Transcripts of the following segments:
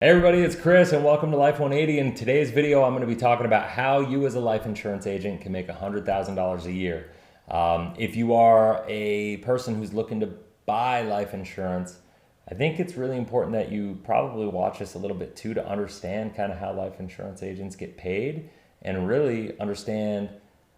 Hey everybody, it's Chris and welcome to Life 180. In today's video, I'm going to be talking about how you as a life insurance agent can make $100,000 a year. If you are a person who's looking to buy life insurance, I think it's really important that you probably watch this a little bit too to understand kind of how life insurance agents get paid and really understand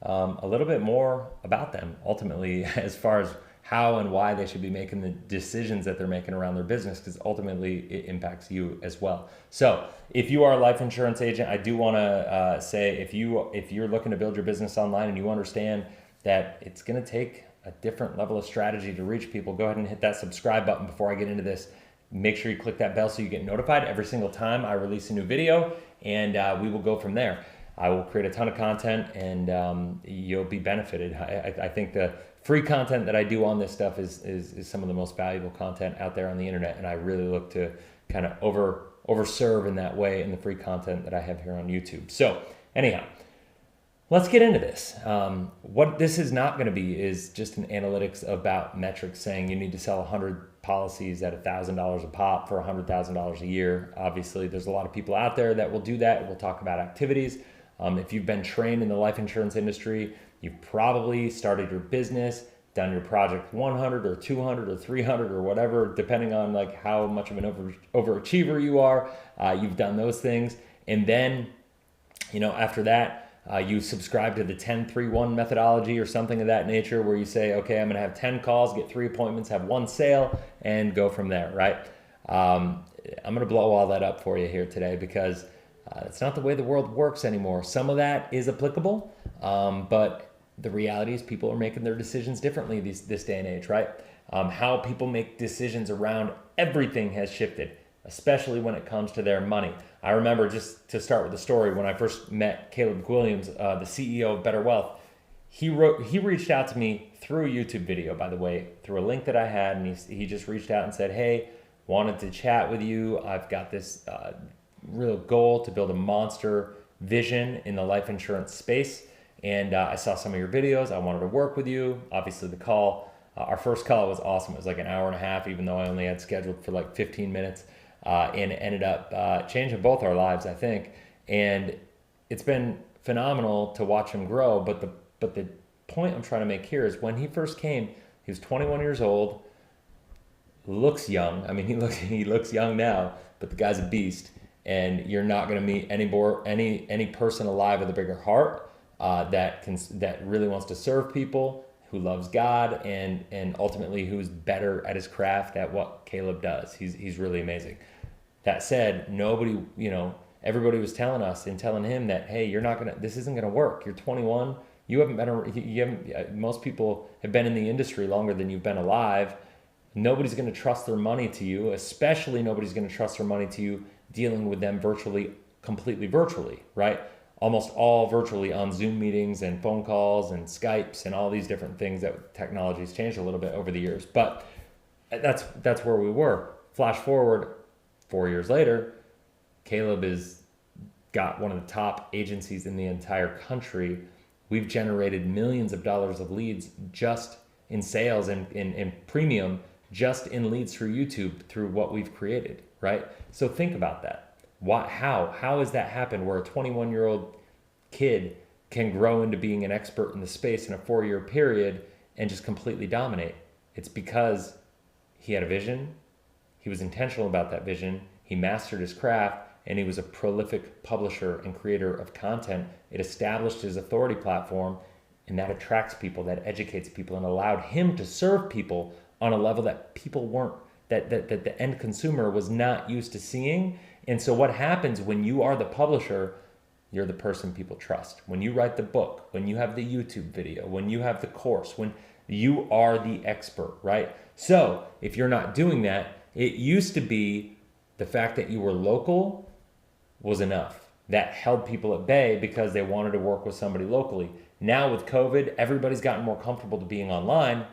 a little bit more about them ultimately as far as how and why they should be making the decisions that they're making around their business, because ultimately it impacts you as well. So if you are a life insurance agent, I do want to say if you're looking to build your business online and you understand that it's going to take a different level of strategy to reach people, go ahead and hit that subscribe button before I get into this. Make sure you click that bell so you get notified every single time I release a new video, and we will go from there. I will create a ton of content and you'll be benefited. I think the free content that I do on this stuff is some of the most valuable content out there on the internet, and I really look to kind of overserve in that way in the free content that I have here on YouTube. So anyhow, let's get into this. What this is not going to be is just an analytics about metrics saying you need to sell 100 policies at $1,000 a pop for $100,000 a year. Obviously, there's a lot of people out there that will do that. We'll talk about activities. If you've been trained in the life insurance industry, you've probably started your business, done your project 100 or 200 or 300 or whatever, depending on like how much of an overachiever you are. You've done those things. And then, after that, you subscribe to the 10-3-1 methodology or something of that nature, where you say, okay, I'm going to have 10 calls, get 3 appointments, have 1 sale, and go from there, right? I'm going to blow all that up for you here today because it's not the way the world works anymore. Some of that is applicable, but the reality is people are making their decisions differently this day and age, right? How people make decisions around everything has shifted, especially when it comes to their money. I remember, just to start with the story, when I first met Caleb Williams, the CEO of Better Wealth, he reached out to me through a YouTube video, by the way, through a link that I had, and he just reached out and said, hey, wanted to chat with you. I've got this real goal to build a monster vision in the life insurance space, and I saw some of your videos. I wanted to work with you. Obviously the call, our first call was awesome. It was like an hour and a half, even though I only had scheduled for like 15 minutes, and it ended up changing both our lives, I think. And it's been phenomenal to watch him grow. But the point I'm trying to make here is when he first came, he was 21 years old, looks young. I mean, he looks young now, but the guy's a beast. And you're not going to meet any person alive with a bigger heart that really wants to serve people, who loves God, and ultimately who's better at his craft at what Caleb does. He's really amazing. That said, everybody was telling us and telling him that, hey, this isn't gonna work. You're 21. Most people have been in the industry longer than you've been alive. Nobody's going to trust their money to you, especially nobody's going to trust their money to you dealing with them completely virtually, right? Almost all virtually on Zoom meetings and phone calls and Skypes and all these different things that technology's changed a little bit over the years. But that's where we were. Flash forward 4 years later, Caleb has got one of the top agencies in the entire country. We've generated millions of dollars of leads just in sales and premium, just in leads through YouTube, through what we've created, right? So think about that. How has that happened where a 21-year-old kid can grow into being an expert in the space in a 4-year period and just completely dominate? It's because he had a vision, he was intentional about that vision, he mastered his craft, and he was a prolific publisher and creator of content. It established his authority platform, and that attracts people, that educates people, and allowed him to serve people on a level that people weren't, that the end consumer was not used to seeing. And so what happens when you are the publisher, you're the person people trust. When you write the book, when you have the YouTube video, when you have the course, when you are the expert, right? So if you're not doing that, it used to be the fact that you were local was enough. That held people at bay because they wanted to work with somebody locally. Now with COVID, everybody's gotten more comfortable to being online,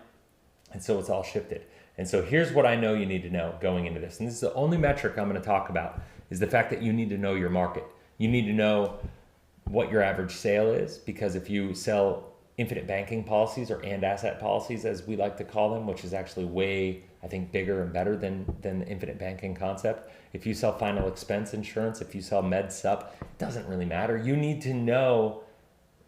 and so it's all shifted. And so here's what I know you need to know going into this. And this is the only metric I'm going to talk about, is the fact that you need to know your market. You need to know what your average sale is, because if you sell infinite banking policies or and asset policies, as we like to call them, which is actually way I think, bigger and better than the infinite banking concept. If you sell final expense insurance, if you sell med sup, it doesn't really matter. You need to know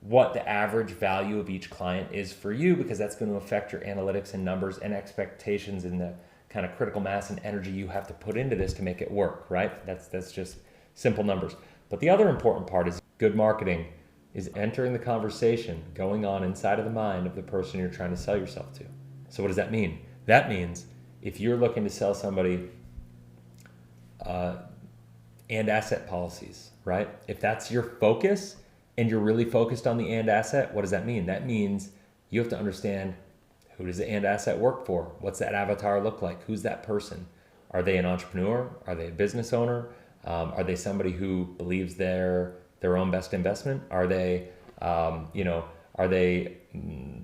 what the average value of each client is for you, because that's going to affect your analytics and numbers and expectations and the kind of critical mass and energy you have to put into this to make it work, right? That's just simple numbers. But the other important part is good marketing is entering the conversation going on inside of the mind of the person you're trying to sell yourself to. So what does that mean? That means if you're looking to sell somebody and asset policies, right? If that's your focus and you're really focused on the and asset, what does that mean? That means you have to understand, who does the and asset work for? What's that avatar look like? Who's that person? Are they an entrepreneur? Are they a business owner? Are they somebody who believes they're their own best investment? Are they, are they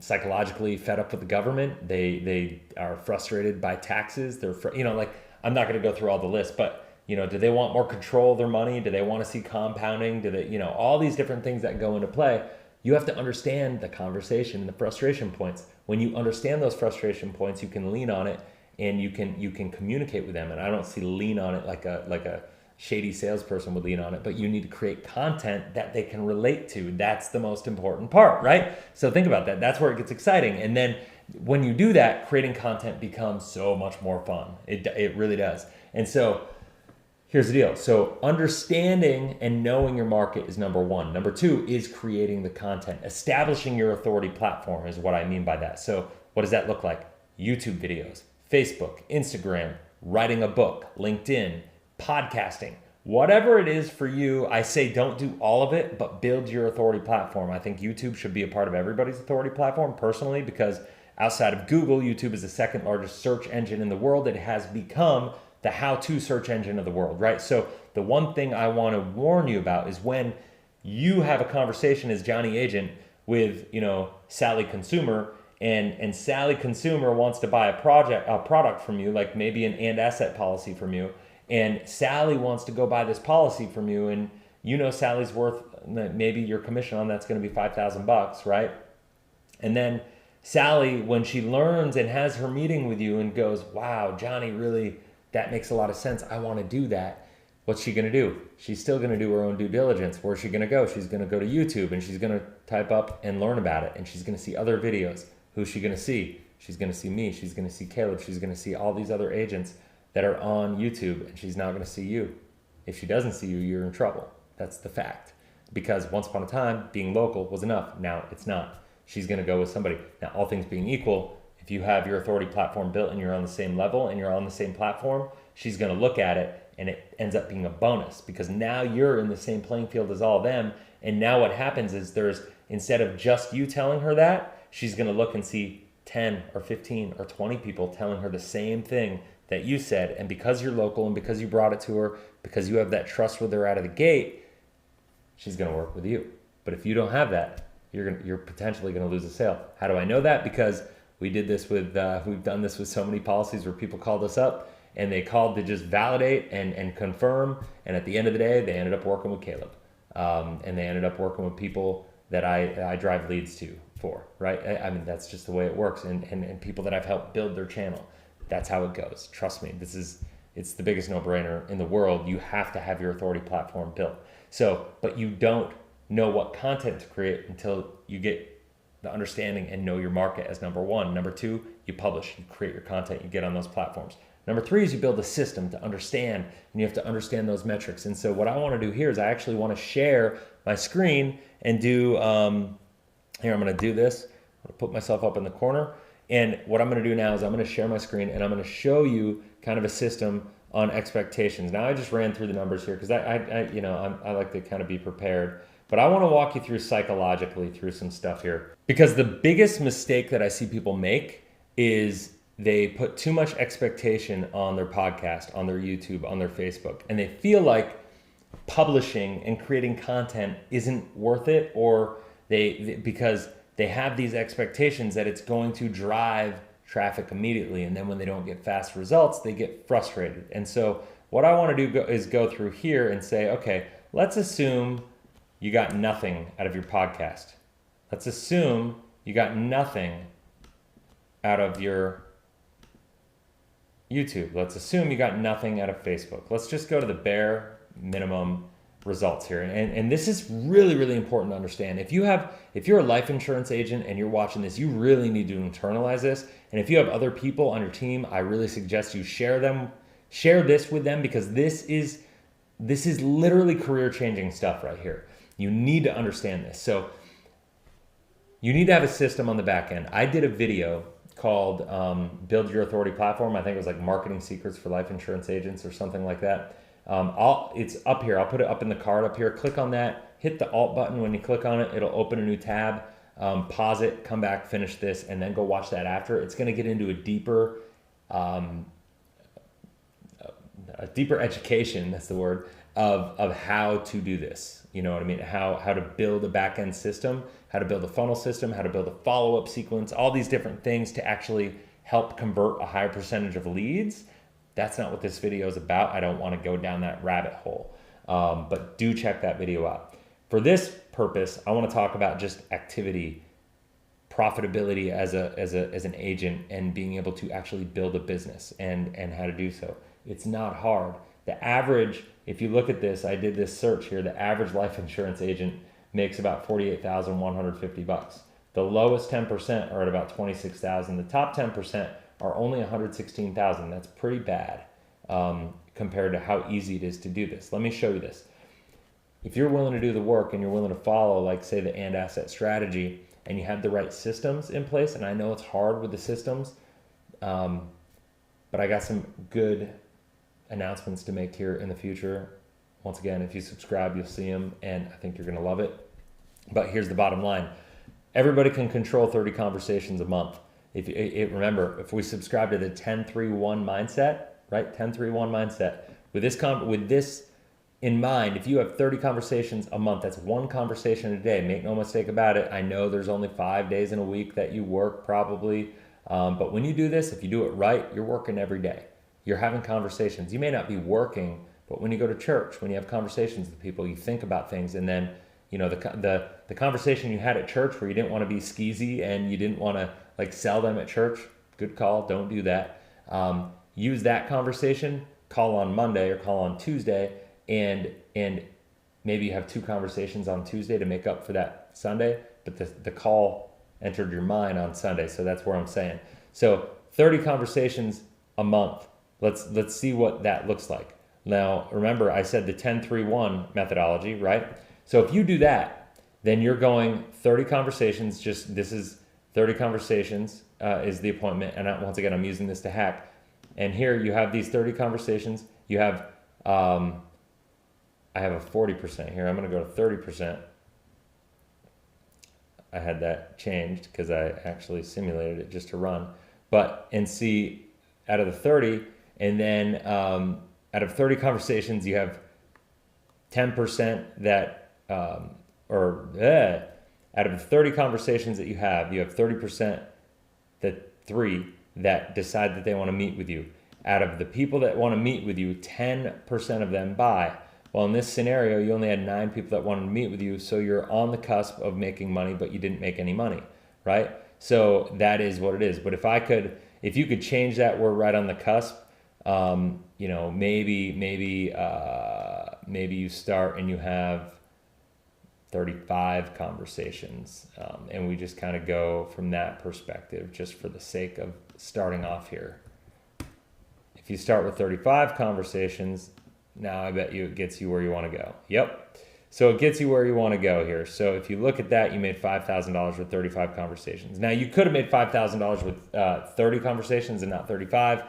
psychologically fed up with the government? They are frustrated by taxes. I'm not going to go through all the lists, but do they want more control of their money? Do they want to see compounding? Do they, all these different things that go into play? You have to understand the conversation and the frustration points. When you understand those frustration points, you can lean on it and you can communicate with them. And I don't see lean on it like a shady salesperson would lean on it, but you need to create content that they can relate to. That's the most important part, right? So think about that. That's where it gets exciting. And then when you do that, creating content becomes so much more fun. It really does. And so here's the deal. So understanding and knowing your market is number one. Number two is creating the content. Establishing your authority platform is what I mean by that. So what does that look like? YouTube videos, Facebook, Instagram, writing a book, LinkedIn, podcasting, whatever it is for you. I say don't do all of it, but build your authority platform. I think YouTube should be a part of everybody's authority platform personally, because outside of Google, YouTube is the second largest search engine in the world. It has become the how-to search engine of the world, right? So the one thing I want to warn you about is when you have a conversation as Johnny Agent with, Sally Consumer, and Sally Consumer wants to buy a product from you, like maybe an and asset policy from you, and Sally wants to go buy this policy from you, and Sally's worth, maybe your commission on that's going to be $5,000, right? And then Sally, when she learns and has her meeting with you and goes, wow, Johnny, really, that makes a lot of sense. I want to do that. What's she going to do? She's still going to do her own due diligence. Where's she going to go? She's going to go to YouTube and she's going to type up and learn about it. And she's going to see other videos. Who's she going to see? She's going to see me. She's going to see Caleb. She's going to see all these other agents that are on YouTube, and she's not going to see you. If she doesn't see you, you're in trouble. That's the fact. Because once upon a time, being local was enough. Now it's not. She's going to go with somebody. Now, all things being equal, if you have your authority platform built and you're on the same level and you're on the same platform, she's going to look at it and it ends up being a bonus, because now you're in the same playing field as all of them. And now what happens is instead of just you telling her that, she's going to look and see 10 or 15 or 20 people telling her the same thing that you said. And because you're local and because you brought it to her, because you have that trust with her out of the gate, she's going to work with you. But if you don't have that, you're potentially going to lose a sale. How do I know that? Because we did this we've done this with so many policies where people called us up and they called to just validate and confirm. And at the end of the day, they ended up working with Caleb. And they ended up working with people that I drive leads for, right? I mean, that's just the way it works. And people that I've helped build their channel. That's how it goes. Trust me, it's the biggest no-brainer in the world. You have to have your authority platform built. So, but you don't know what content to create until you get the understanding and know your market as number one. Number two, you publish, you create your content, you get on those platforms. Number three is you build a system to understand, and you have to understand those metrics. And so what I want to do here is I actually want to share my screen and do, here, I'm going to do this. I'm going to put myself up in the corner. And what I'm going to do now is I'm going to share my screen and I'm going to show you kind of a system on expectations. Now I just ran through the numbers here because I like to kind of be prepared, but I want to walk you through psychologically through some stuff here, because the biggest mistake that I see people make is they put too much expectation on their podcast, on their YouTube, on their Facebook, and they feel like publishing and creating content isn't worth it, or because they have these expectations that it's going to drive traffic immediately. And then when they don't get fast results, they get frustrated. And so what I want to do is go through here and say, okay, let's assume you got nothing out of your podcast. Let's assume you got nothing out of your YouTube. Let's assume you got nothing out of Facebook. Let's just go to the bare minimum results here. And this is really, really important to understand. If you're a life insurance agent and you're watching this, you really need to internalize this. And if you have other people on your team, I really suggest you share this with them, because this is literally career-changing stuff right here. You need to understand this. So you need to have a system on the back end. I did a video called Build Your Authority Platform. I think it was like Marketing Secrets for Life Insurance Agents or something like that. It's up here. I'll put it up in the card up here. Click on that. Hit the Alt button. When you click on it, it'll open a new tab. Pause it, come back, finish this, and then go watch that after. It's going to get into a deeper education, that's the word, of how to do this. You know what I mean? How to build a back-end system, how to build a funnel system, how to build a follow-up sequence, all these different things to actually help convert a higher percentage of leads. That's not what this video is about. I don't want to go down that rabbit hole, but do check that video out. For this purpose, I want to talk about just activity, profitability as an agent, and being able to actually build a business and how to do so. It's not hard. The average, if you look at this, I did this search here, the average life insurance agent makes about $48,150. The lowest 10% are at about $26,000. The top 10% are only $116,000. That's pretty bad compared to how easy it is to do this. Let me show you this. If you're willing to do the work and you're willing to follow, like say the and asset strategy, and you have the right systems in place, and I know it's hard with the systems, but I got some good announcements to make here in the future. Once again, if you subscribe, you'll see them, and I think you're gonna love it. But here's the bottom line. Everybody can control 30 conversations a month. Remember, if we subscribe to the 10-3-1 mindset, right? 10-3-1 mindset. With this in mind, if you have 30 conversations a month, that's one conversation a day. Make no mistake about it. I know there's only 5 days in a week that you work probably, but when you do this, if you do it right, you're working every day. You're having conversations. You may not be working, but when you go to church, when you have conversations with people, you think about things, and then the conversation you had at church where you didn't want to be skeezy and you didn't want to like sell them at church, good call, don't do that. Use that conversation, call on Monday or call on Tuesday, and maybe you have 2 conversations on Tuesday to make up for that Sunday, but the call entered your mind on Sunday, so that's where I'm saying. So 30 conversations a month. Let's see what that looks like. Now, remember, I said the 10-3-1 methodology, right? So if you do that, then you're going 30 conversations, this is 30 conversations is the appointment. And once again, I'm using this to hack. And here you have these 30 conversations. You have, I have a 40% here. I'm gonna go to 30%. I had that changed because I actually simulated it just to run. And see out of the 30, and then out of 30 conversations, you have 10% that, out of the 30 conversations that you have 30% that decide that they want to meet with you. Out of the people that want to meet with you, 10% of them buy. Well, in this scenario, you only had 9 people that wanted to meet with you, so you're on the cusp of making money, but you didn't make any money, right? So that is what it is. But if you could change that word right on the cusp, maybe you start and you have 35 conversations, and we just kind of go from that perspective just for the sake of starting off here. If you start with 35 conversations, now I bet you it gets you where you want to go. Yep. So it gets you where you want to go here. So if you look at that, you made $5,000 with 35 conversations. Now you could have made $5,000 with 30 conversations and not 35.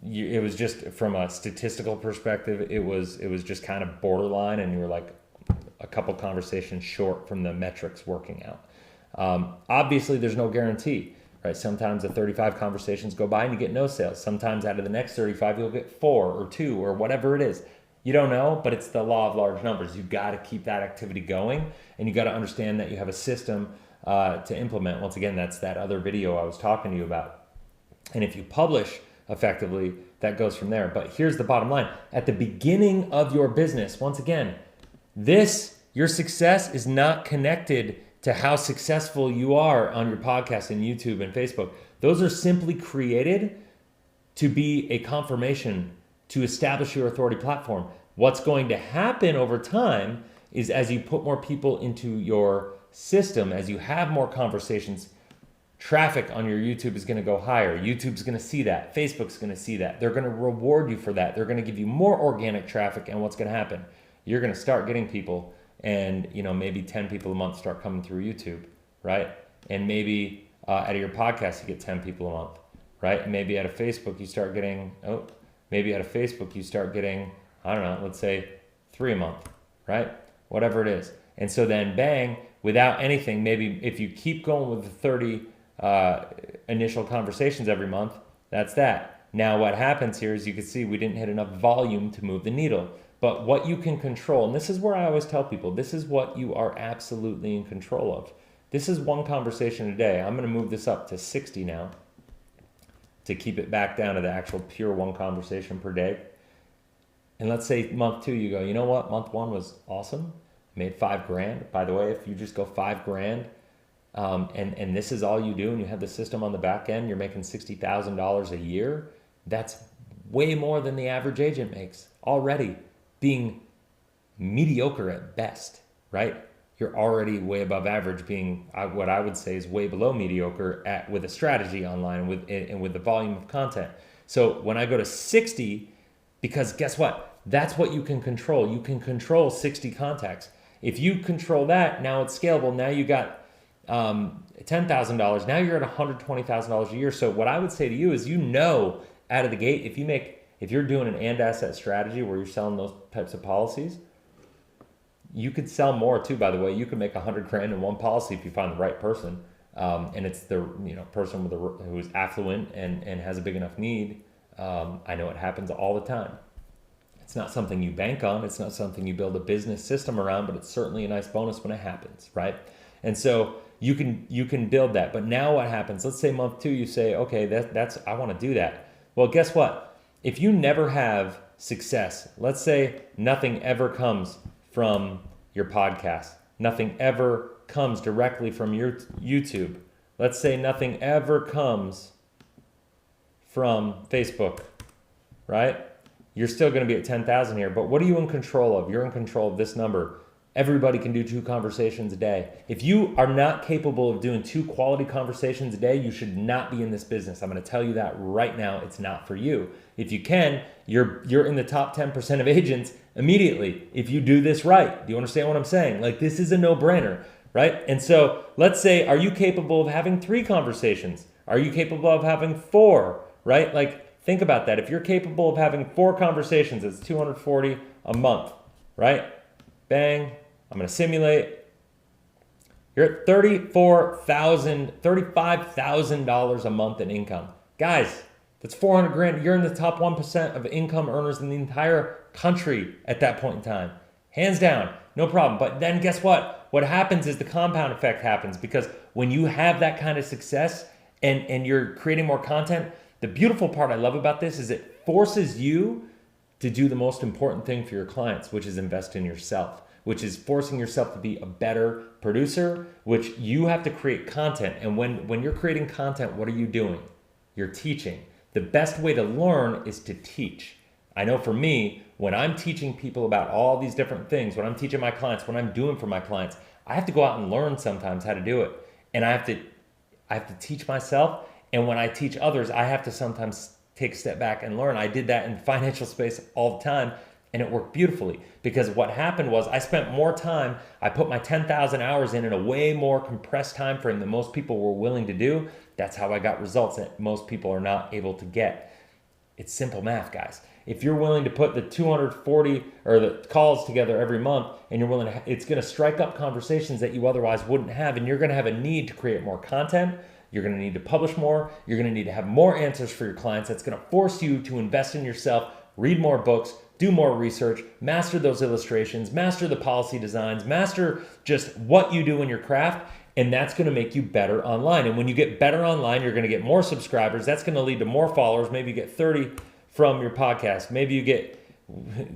It was just from a statistical perspective, it was just kind of borderline, and you were like a couple conversations short from the metrics working out. Obviously, there's no guarantee, right? Sometimes the 35 conversations go by and you get no sales. Sometimes out of the next 35, you'll get 4 or 2 or whatever it is. You don't know, but it's the law of large numbers. You got to keep that activity going, and you got to understand that you have a system to implement. Once again, that's that other video I was talking to you about. And if you publish effectively, that goes from there. But here's the bottom line. At the beginning of your business, once again, your success is not connected to how successful you are on your podcast and YouTube and Facebook. Those are simply created to be a confirmation to establish your authority platform. What's going to happen over time is as you put more people into your system, as you have more conversations, traffic on your YouTube is going to go higher. YouTube's going to see that. Facebook's going to see that. They're going to reward you for that. They're going to give you more organic traffic. And what's going to happen? You're going to start getting people, and maybe 10 people a month start coming through YouTube, right? And maybe out of your podcast, you get 10 people a month, right? And maybe out of Facebook, you start getting, I don't know, let's say 3 a month, right? Whatever it is. And so then bang, without anything, maybe if you keep going with the 30 initial conversations every month, that's that. Now what happens here is you can see we didn't hit enough volume to move the needle. But what you can control, and this is where I always tell people, this is what you are absolutely in control of. This is one conversation a day. I'm going to move this up to 60 now to keep it back down to the actual pure one conversation per day. And let's say month 2, you go, you know what? Month 1 was awesome. Made $5,000. By the way, if you just go $5,000 and this is all you do and you have the system on the back end, you're making $60,000 a year. That's way more than the average agent makes already, being mediocre at best, right? You're already way above average, being what I would say is way below mediocre with a strategy online and with the volume of content. So when I go to 60, because guess what? That's what you can control. You can control 60 contacts. If you control that, now it's scalable. Now you got $10,000. Now you're at $120,000 a year. So what I would say to you is, out of the gate, if you're doing an and asset strategy where you're selling those types of policies, you could sell more too, by the way. You could make $100,000 in one policy if you find the right person. And it's the person who is affluent and has a big enough need. I know it happens all the time. It's not something you bank on. It's not something you build a business system around, but it's certainly a nice bonus when it happens, right? And so you can build that. But now what happens? Let's say month 2, you say, okay, that's I want to do that. Well, guess what? If you never have success, let's say nothing ever comes from your podcast, nothing ever comes directly from your YouTube. Let's say nothing ever comes from Facebook, right? You're still going to be at 10,000 here, but what are you in control of? You're in control of this number. Everybody can do 2 conversations a day. If you are not capable of doing 2 quality conversations a day, you should not be in this business. I'm going to tell you that right now. It's not for you. If you can, you're in the top 10% of agents immediately if you do this right. Do you understand what I'm saying? Like, this is a no-brainer, right? And so let's say, are you capable of having 3 conversations? Are you capable of having 4, right? Like, think about that. If you're capable of having 4 conversations, it's $240 a month, right? Bang. I'm going to simulate. You're at $35,000 a month in income. Guys, that's $400,000. You're in the top 1% of income earners in the entire country at that point in time. Hands down, no problem. But then guess what? What happens is the compound effect happens, because when you have that kind of success and you're creating more content, the beautiful part I love about this is it forces you to do the most important thing for your clients, which is invest in yourself, which is forcing yourself to be a better producer, which you have to create content. And when you're creating content, what are you doing? You're teaching. The best way to learn is to teach. I know for me, when I'm teaching people about all these different things, when I'm teaching my clients, when I'm doing for my clients, I have to go out and learn sometimes how to do it. And I have to teach myself. And when I teach others, I have to sometimes take a step back and learn. I did that in the financial space all the time, and it worked beautifully, because what happened was I spent more time. I put my 10,000 hours in a way more compressed time frame than most people were willing to do. That's how I got results that most people are not able to get. It's simple math, guys. If you're willing to put the 240 or the calls together every month, and you're willing to, it's going to strike up conversations that you otherwise wouldn't have, and you're going to have a need to create more content. You're going to need to publish more. You're going to need to have more answers for your clients. That's going to force you to invest in yourself, read more books, do more research, master those illustrations, master the policy designs, master just what you do in your craft, and that's going to make you better online. And when you get better online, you're going to get more subscribers. That's going to lead to more followers. Maybe you get 30 from your podcast. Maybe you get,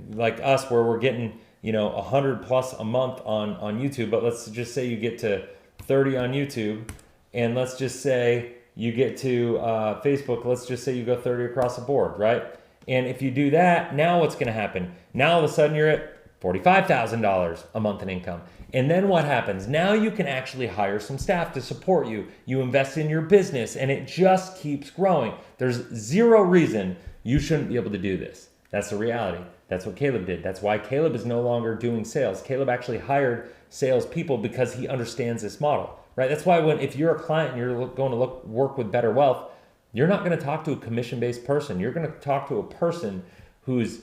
like us, where we're getting 100 plus a month on YouTube. But let's just say you get to 30 on YouTube, and let's just say you get to Facebook, let's just say you go 30 across the board, right? And if you do that, now what's going to happen? Now all of a sudden you're at $45,000 a month in income. And then what happens? Now you can actually hire some staff to support you. You invest in your business and it just keeps growing. There's zero reason you shouldn't be able to do this. That's the reality. That's what Caleb did. That's why Caleb is no longer doing sales. Caleb actually hired salespeople because he understands this model, right? That's why if you're a client and you're going to work with Better Wealth, you're not going to talk to a commission-based person. You're going to talk to a person who's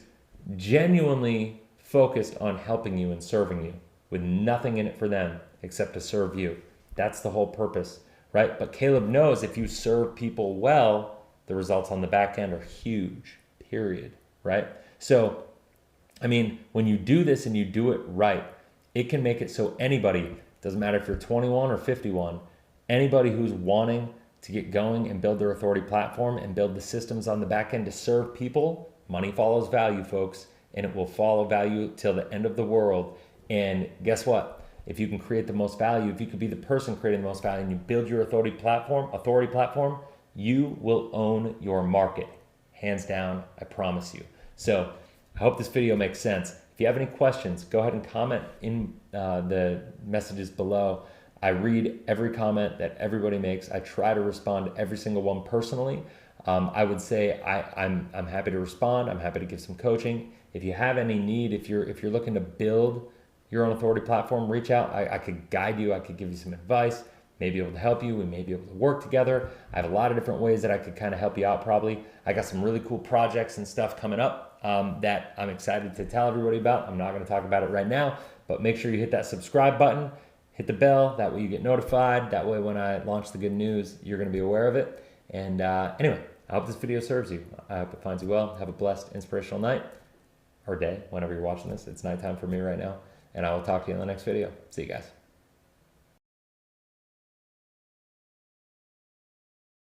genuinely focused on helping you and serving you with nothing in it for them except to serve you. That's the whole purpose, right? But Caleb knows if you serve people well, the results on the back end are huge, period, right? So, I mean, when you do this and you do it right, it can make it so anybody, doesn't matter if you're 21 or 51, anybody who's wanting to get going and build their authority platform and build the systems on the back end to serve people, money follows value, folks, and it will follow value till the end of the world. And guess what? If you can create the most value, if you could be the person creating the most value and you build your authority platform, you will own your market. Hands down, I promise you. So I hope this video makes sense. If you have any questions, go ahead and comment in the messages below. I read every comment that everybody makes. I try to respond to every single one personally. I would say I'm happy to respond. I'm happy to give some coaching. If you have any need, if you're looking to build your own authority platform, reach out. I could guide you. I could give you some advice. May be able to help you. We may be able to work together. I have a lot of different ways that I could kind of help you out probably. I got some really cool projects and stuff coming up that I'm excited to tell everybody about. I'm not going to talk about it right now, but make sure you hit that subscribe button, hit the bell. That way you get notified. That way when I launch the good news, you're going to be aware of it. And anyway, I hope this video serves you. I hope it finds you well. Have a blessed, inspirational night or day, whenever you're watching this. It's nighttime for me right now. And I will talk to you in the next video. See you guys.